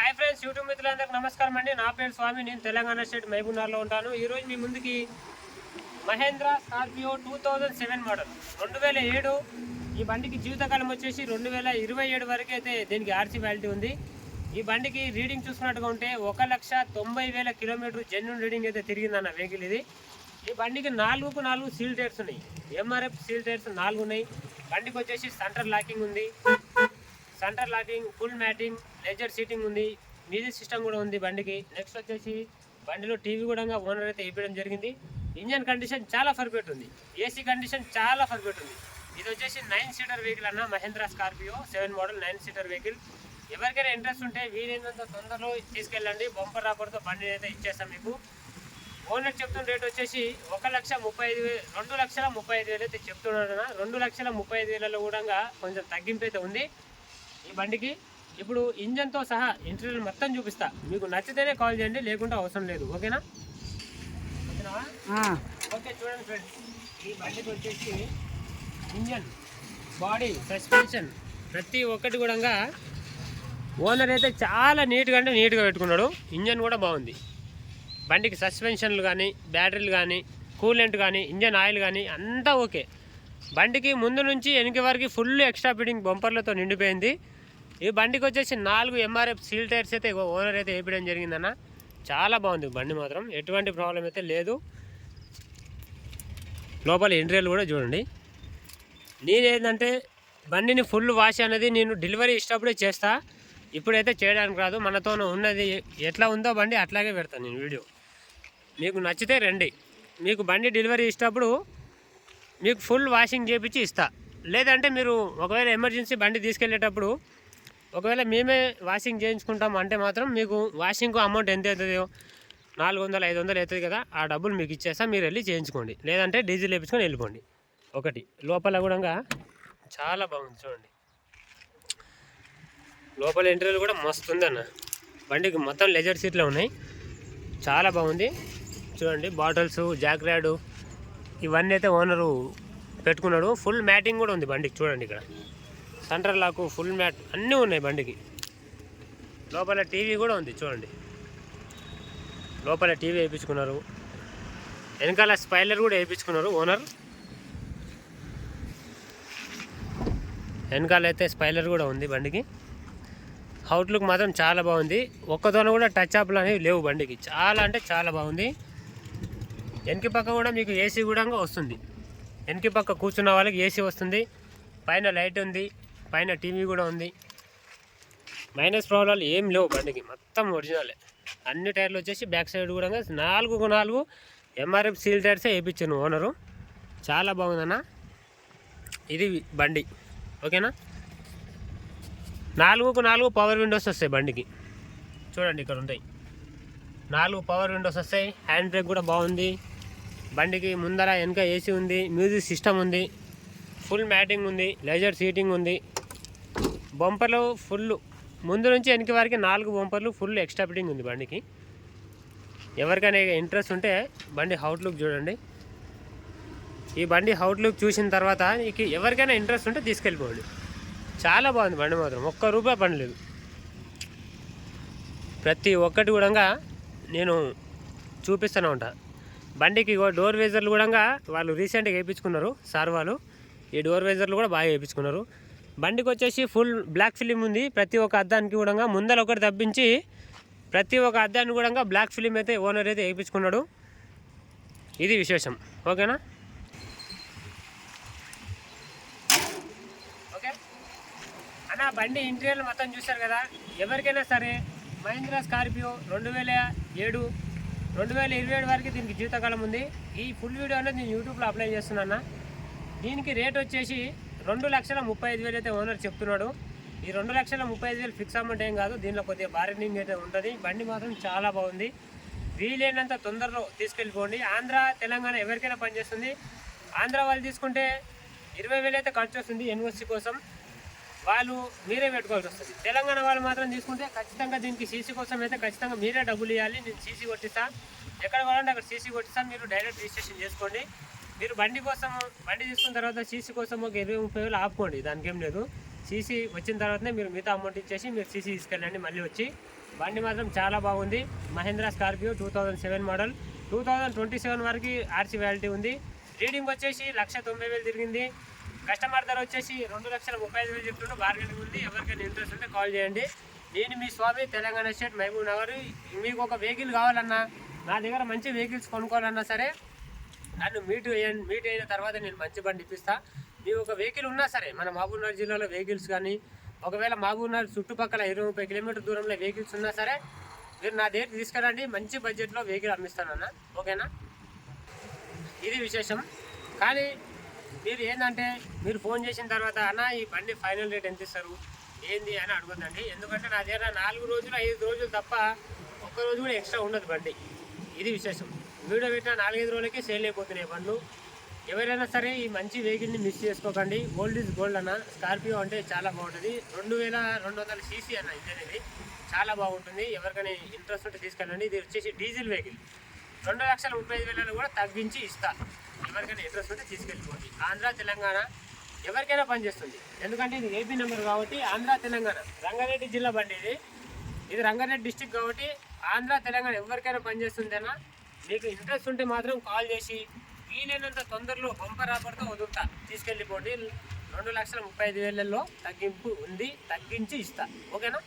Hi friends, YouTube మిత్రులందరికీ నమస్కారం అండి. నా పేరు స్వామి, నేను తెలంగాణ స్టేట్ మహబూబ్నగర్లో ఉంటాను. ఈరోజు మీ ముందుకి మహేంద్ర స్కార్పియో 2007 మోడల్ 2007 ఈ బండికి జీవితకాలం వచ్చేసి 2027 వరకు అయితే దీనికి ఆర్సీ వ్యాలిటీ ఉంది. ఈ బండికి రీడింగ్ చూసుకున్నట్టుగా ఉంటే 1,90,000 కిలోమీటర్ జెన్యున్ రీడింగ్ అయితే తిరిగిందన్న వెహికల్ ఇది. ఈ బండికి 4 సీల్ టైర్స్ ఉన్నాయి. ఎంఆర్ఎఫ్ సీల్ టైర్స్ 4 ఉన్నాయి. బండికి వచ్చేసి సెంటర్ లాకింగ్ ఉంది, centre locking, full matting, leather seating ఉంది, మ్యూజిక్ సిస్టమ్ కూడా ఉంది బండికి. నెక్స్ట్ వచ్చేసి బండిలో టీవీ కూడా ఓనర్ అయితే వేయడం జరిగింది. ఇంజన్ కండిషన్ చాలా పర్ఫెక్ట్ ఉంది, ఏసీ కండిషన్ చాలా పర్ఫెక్ట్ ఉంది. ఇది వచ్చేసి 9 సీటర్ వెహికల్ అన్న, Mahindra Scorpio 7 model 9 seater vehicle. ఎవరికైనా ఇంట్రెస్ట్ ఉంటే వీలైనంత తొందరలో తీసుకెళ్ళండి. బంపర్ రాపర్తో బండి అయితే ఇచ్చేస్తాం మీకు. ఓనర్ చెప్తున్న రేట్ వచ్చేసి 2,35,000 అయితే చెప్తున్నాడు. 2,35,000 కూడా కొంచెం తగ్గింపు అయితే ఉంది ఈ బండికి. ఇప్పుడు ఇంజన్తో సహా ఇంటీరియర్ మొత్తం చూపిస్తా, మీకు నచ్చితేనే కాల్ చేయండి, లేకుంటే అవసరం లేదు. ఓకేనా? ఓకే, చూడండి ఫ్రెండ్స్, ఈ బండికి వచ్చేసి ఇంజన్, బాడీ, సస్పెన్షన్ ప్రతి ఒక్కటి కూడా ఓనర్ అయితే చాలా నీట్గా పెట్టుకున్నాడు. ఇంజన్ కూడా బాగుంది. బండికి సస్పెన్షన్లు కానీ, బ్యాటరీలు కానీ, కూలెంట్ కానీ, ఇంజన్ ఆయిల్ కానీ అంతా ఓకే. బండికి ముందు నుంచి వెనక వరకు ఫుల్ ఎక్స్ట్రా ఫిట్టింగ్ బంపర్లతో నిండిపోయింది. ఈ బండికి వచ్చేసి 4 ఎంఆర్ఎఫ్ సీల్ టైర్స్ అయితే ఓనర్ అయితే వేయడం జరిగిందన్న. చాలా బాగుంది బండి, మాత్రం ఎటువంటి ప్రాబ్లం అయితే లేదు. లోపల ఇంటీరియర్ కూడా చూడండి. నేనేంటంటే బండిని ఫుల్ వాష్ అనేది నేను డెలివరీ ఇష్టప్పుడే చేస్తా, ఇప్పుడైతే చేయడానికి రాదు. మనతో ఉన్నది ఎట్లా ఉందో బండి అట్లాగే పెడతాను నేను వీడియో. మీకు నచ్చితే రండి. మీకు బండి డెలివరీ ఇష్టప్పుడు మీకు ఫుల్ వాషింగ్ చేయించి ఇస్తా. లేదంటే మీరు ఒకవేళ ఎమర్జెన్సీ బండి తీసుకెళ్ళేటప్పుడు ఒకవేళ మేమే వాషింగ్ చేయించుకుంటాం అంటే మాత్రం మీకు వాషింగ్కు అమౌంట్ ఎంత అవుతుందో 400-500 అవుతుంది కదా, ఆ డబ్బులు మీకు ఇచ్చేస్తా, మీరు వెళ్ళి చేయించుకోండి. లేదంటే డీజిల్ వేయించుకొని వెళ్ళిపోండి. ఒకటి లోపల కూడా చాలా బాగుంది చూడండి. లోపల ఇంటీరియర్ కూడా మస్తు ఉందన్న. బండికి మొత్తం లెజర్ సీట్లు ఉన్నాయి, చాలా బాగుంది చూడండి. బాటిల్స్, జాక్ ర్యాడు ఇవన్నీ అయితే ఓనరు పెట్టుకున్నాడు. ఫుల్ మ్యాటింగ్ కూడా ఉంది బండికి చూడండి. ఇక్కడ సెంటర్ లాకు, ఫుల్ మ్యాట్ అన్నీ ఉన్నాయి బండికి. లోపల టీవీ కూడా ఉంది చూడండి. లోపల టీవీ వేయించుకున్నారు. వెనకాల స్పైలర్ కూడా వేయించుకున్నారు ఓనర్. వెనకాల అయితే స్పైలర్ కూడా ఉంది బండికి. అవుట్లుక్ మాత్రం చాలా బాగుంది. ఒక్కతోన కూడా టచ్ అప్లు అనేవి లేవు బండికి. చాలా అంటే చాలా బాగుంది. వెనక పక్క కూడా మీకు ఏసీ కూడా వస్తుంది. వెనక పక్క కూర్చున్న వాళ్ళకి ఏసీ వస్తుంది. పైన లైట్ ఉంది, పైన టీవీ కూడా ఉంది. మైనస్ ప్రాబ్లాలు ఏం లేవు బండికి, మొత్తం ఒరిజినలే. అన్ని టైర్లు వచ్చేసి బ్యాక్ సైడ్ కూడా 4 ఎంఆర్ఎఫ్ సీల్ టైర్సే వేయించాను ఓనరు. చాలా బాగుందన్న ఇది బండి. ఓకేనా? 4 పవర్ విండోస్ వస్తాయి బండికి చూడండి. ఇక్కడ ఉంటాయి 4 పవర్ విండోస్ వస్తాయి. హ్యాండ్ బ్రేక్ కూడా బాగుంది బండికి. ముందర వెనక ఏసీ ఉంది, మ్యూజిక్ సిస్టమ్ ఉంది, ఫుల్ మ్యాటింగ్ ఉంది, లెజర్ సీటింగ్ ఉంది. బంపర్లు ఫుల్ ముందు నుంచి వెనక వరకు 4 బంపర్లు ఫుల్ ఎక్స్ట్రా ఫిట్టింగ్ ఉంది బండికి. ఎవరికైనా ఇంట్రెస్ట్ ఉంటే బండి అవుట్లుక్ చూడండి. ఈ బండి అవుట్లుక్ చూసిన తర్వాత నీకు ఎవరికైనా ఇంట్రెస్ట్ ఉంటే తీసుకెళ్ళిపోండి. చాలా బాగుంది బండి, మాత్రం ₹1 పని లేదు. ప్రతి ఒక్కటి కూడా నేను చూపిస్తూనే ఉంటా. బండికి డోర్ వేజర్లు కూడా వాళ్ళు రీసెంట్గా వేయించుకున్నారు సార్ వాళ్ళు. ఈ డోర్ వేజర్లు కూడా బాగా వేయించుకున్నారు. బండికి వచ్చేసి ఫుల్ బ్లాక్ ఫిలిం ఉంది. ప్రతి ఒక్క అద్దానికి కూడా ముందర ఒకటి తప్పించి ప్రతి ఒక్క అద్దాన్ని కూడా బ్లాక్ ఫిలిం అయితే ఓనర్ అయితే వేయించుకున్నాడు. ఇది విశేషం. ఓకేనా? ఓకే అన్న, బండి ఇంటీరియర్ మొత్తం చూశారు కదా. ఎవరికైనా సరే మహేంద్ర స్కార్పియో 2007, 2027 వరకు దీనికి జీవితకాలం ఉంది. ఈ ఫుల్ వీడియో అనేది నేను యూట్యూబ్లో అప్లై చేస్తున్నా. దీనికి రేట్ వచ్చేసి 2,35,000 అయితే ఓనర్ చెప్తున్నాడు. ఈ 2,35,000 ఫిక్స్ అమౌంట్ ఏం కాదు, దీనిలో కొద్దిగా బార్గెనింగ్ అయితే ఉంటుంది. బండి మాత్రం చాలా బాగుంది. వీలైనంత తొందరలో తీసుకెళ్ళిపోండి. ఆంధ్ర, తెలంగాణ ఎవరికైనా పనిచేస్తుంది. ఆంధ్ర వాళ్ళు తీసుకుంటే 20,000 అయితే ఖర్చు వస్తుంది ఎన్ఓసి కోసం, వాళ్ళు మీరే పెట్టుకోవాల్సి వస్తుంది. తెలంగాణ వాళ్ళు మాత్రం తీసుకుంటే ఖచ్చితంగా దీనికి సీసీ కోసం అయితే ఖచ్చితంగా మీరే డబ్బులు ఇవ్వాలి. నేను సీసీ కొట్టిస్తా, ఎక్కడ కావాలంటే అక్కడ సీసీ కొట్టిస్తా, మీరు డైరెక్ట్ రిజిస్ట్రేషన్ చేసుకోండి. మీరు బండి తీసుకున్న తర్వాత సీసీ కోసం ఒక 20-30 వేలు ఆపుకోండి, దానికి ఏం లేదు. సీసీ వచ్చిన తర్వాతనే మీరు మిగతా అమౌంట్ ఇచ్చేసి మీరు సీసీ తీసుకెళ్ళండి మళ్ళీ వచ్చి. బండి మాత్రం చాలా బాగుంది. మహేంద్ర స్కార్పియో 2007 మోడల్, 2027 వరకు ఆర్సీ వ్యాలిటీ ఉంది. రీడింగ్ వచ్చేసి 1,90,000 తిరిగింది. కస్టమర్ ధర వచ్చేసి 2,35,000 చెప్తుంటే బార్గెనింగ్ ఉంది. ఎవరికైనా ఇంట్రెస్ట్ ఉంటే కాల్ చేయండి. నేను మీ స్వామి, తెలంగాణ స్టేట్, మహబూబ్ నగర్. మీకు ఒక వెహికల్ కావాలన్నా, నా దగ్గర మంచి వెహికల్స్ కొనుక్కోవాలన్నా సరే నన్ను మీట్ అయిన తర్వాత నేను మంచి బండి ఇప్పిస్తాను. మీకు ఒక వెహికల్ ఉన్నా సరే, మన మహబూబ్ నగర్ జిల్లాలో వెహికల్స్ కానీ, ఒకవేళ మహబూబ్ నగర్ చుట్టుపక్కల 20-30 కిలోమీటర్ దూరంలో వెహికల్స్ ఉన్నా సరే మీరు నా దగ్గర తీసుకురండి. మంచి బడ్జెట్లో వెహికల్ అమ్మిస్తానన్న, ఓకేనా? ఇది విశేషం. కానీ మీరు ఏంటంటే మీరు ఫోన్ చేసిన తర్వాత అన్న ఈ బండి ఫైనల్ రేట్ ఎంత ఇస్తారు ఏంది అని అడగొద్దండి. ఎందుకంటే నా దగ్గర 4 రోజులు 5 రోజులు తప్ప ఒక్క రోజు కూడా ఎక్స్ట్రా ఉండదు బండి. ఇది విశేషం. వీడియో పెట్టిన 4-5 రోజులకే సేల్ అయిపోతున్నాయి బండ్లు. ఎవరైనా సరే ఈ మంచి వెహికల్ని మిస్ చేసుకోకండి. గోల్డ్ ఈజ్ గోల్డ్ అన్న. స్కార్పియో అంటే చాలా బాగుంటుంది. 2200 cc అన్న ఇంజన్. ఇది చాలా బాగుంటుంది. ఎవరికైనా ఇంట్రెస్ట్ ఉంటే తీసుకెళ్ళండి. ఇది వచ్చేసి డీజిల్ వెహికల్. 2,35,000 కూడా తగ్గించి ఇస్తా. ఎవరికైనా ఇంట్రెస్ట్ ఉంటే తీసుకెళ్ళిపోండి. ఆంధ్ర, తెలంగాణ ఎవరికైనా పనిచేస్తుంది. ఎందుకంటే ఇది ఏపీ నెంబర్ కాబట్టి ఆంధ్ర, తెలంగాణ. రంగారెడ్డి జిల్లా బండి ఇది రంగారెడ్డి డిస్టిక్ కాబట్టి ఆంధ్ర, తెలంగాణ ఎవరికైనా పనిచేస్తుంది అన్న. మీకు ఇంట్రెస్ట్ ఉంటే మాత్రం కాల్ చేసి వీలైనంత తొందరలో బంపర్ ఆఫర్తో వదులుతా. తీసుకెళ్ళిపోండి. 2,35,000 తగ్గింపు ఉంది. తగ్గించి ఇస్తా, ఓకేనా?